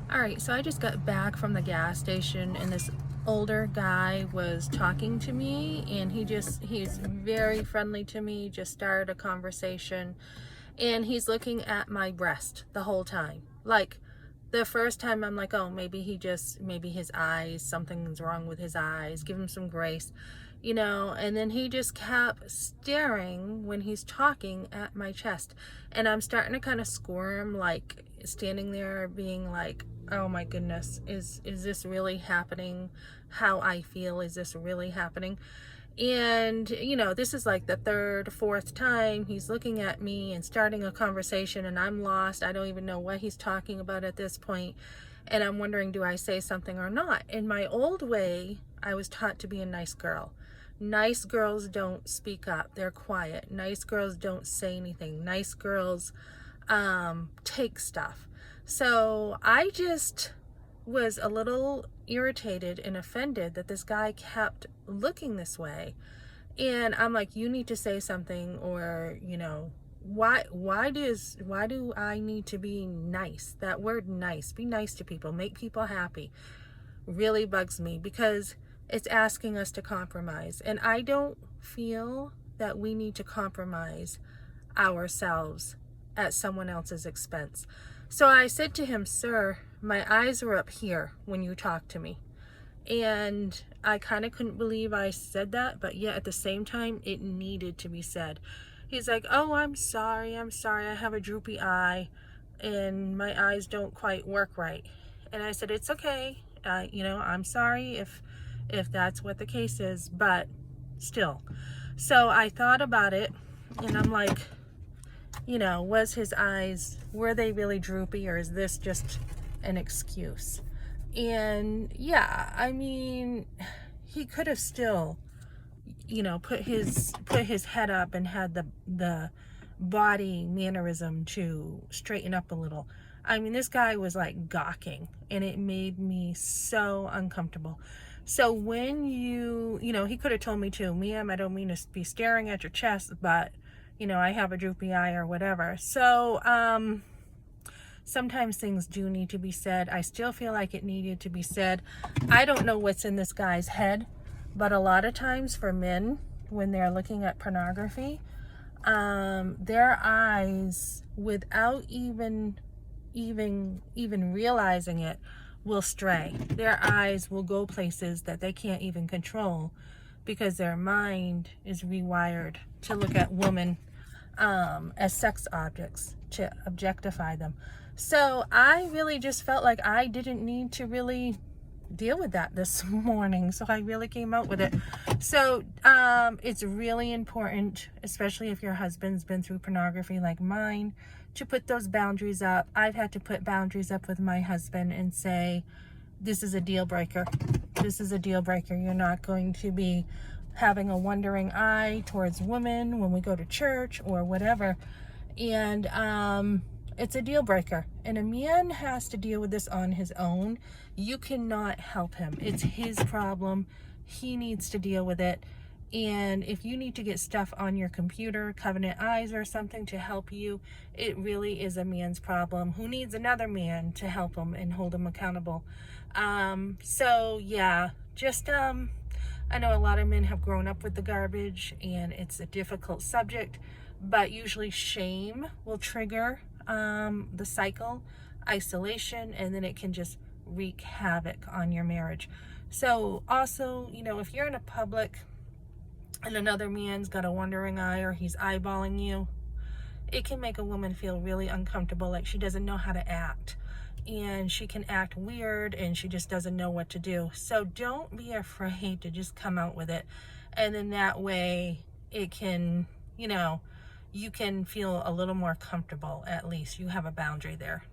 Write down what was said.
All right, so I just got back from the gas station and this older guy was talking to me and he's very friendly to me, just started a conversation and he's looking at my breast the whole time. Like the first time I'm like, oh, maybe his eyes, something's wrong with his eyes, give him some grace, and then he just kept staring when he's talking at my chest. And I'm starting to kind of squirm, like standing there being like, oh my goodness, is this really happening? How I feel, is this really happening? And this is like the third, fourth time he's looking at me and starting a conversation, and I'm lost. I don't even know what he's talking about at this point. And I'm wondering, do I say something or not? In my old way, I was taught to be a nice girl. Nice girls don't speak up. They're quiet. Nice girls don't say anything. Nice girls take stuff. So I just was a little irritated and offended that this guy kept looking this way. And I'm like, you need to say something, or why do I need to be nice? That word nice, be nice to people, make people happy, really bugs me because it's asking us to compromise. And I don't feel that we need to compromise ourselves at someone else's expense. So I said to him, sir, my eyes were up here when you talked to me. And I kind of couldn't believe I said that, but yet at the same time, it needed to be said. He's like, oh, I'm sorry, I have a droopy eye and my eyes don't quite work right. And I said, it's okay. I'm sorry if that's what the case is, but still. So I thought about it and I'm like, was his eyes, were they really droopy, or is this just an excuse? And yeah, I mean, he could have still, put his head up and had the body mannerism to straighten up a little. I mean, this guy was like gawking, and it made me so uncomfortable. So when he could have told me to, ma'am, I don't mean to be staring at your chest, but I have a droopy eye or whatever. So sometimes things do need to be said. I still feel like it needed to be said. I don't know what's in this guy's head, but a lot of times for men, when they're looking at pornography, their eyes, without even realizing it, will stray. Their eyes will go places that they can't even control because their mind is rewired to look at women as sex objects, to objectify them. So I really just felt like I didn't need to really deal with that this morning. So I really came out with it. So it's really important, especially if your husband's been through pornography like mine, to put those boundaries up. I've had to put boundaries up with my husband and say, this is a deal breaker. This is a deal breaker. You're not going to be having a wandering eye towards women when we go to church or whatever. And it's a deal breaker. And a man has to deal with this on his own. You cannot help him. It's his problem. He needs to deal with it. And if you need to get stuff on your computer, Covenant Eyes or something to help you, it really is a man's problem who needs another man to help him and hold him accountable. So yeah, just I know a lot of men have grown up with the garbage and it's a difficult subject, but usually shame will trigger the cycle, isolation, and then it can just wreak havoc on your marriage. So also, if you're in a public and another man's got a wandering eye or he's eyeballing you, it can make a woman feel really uncomfortable, like she doesn't know how to act. And she can act weird and she just doesn't know what to do. So don't be afraid to just come out with it. And then that way it can, you can feel a little more comfortable. At least you have a boundary there.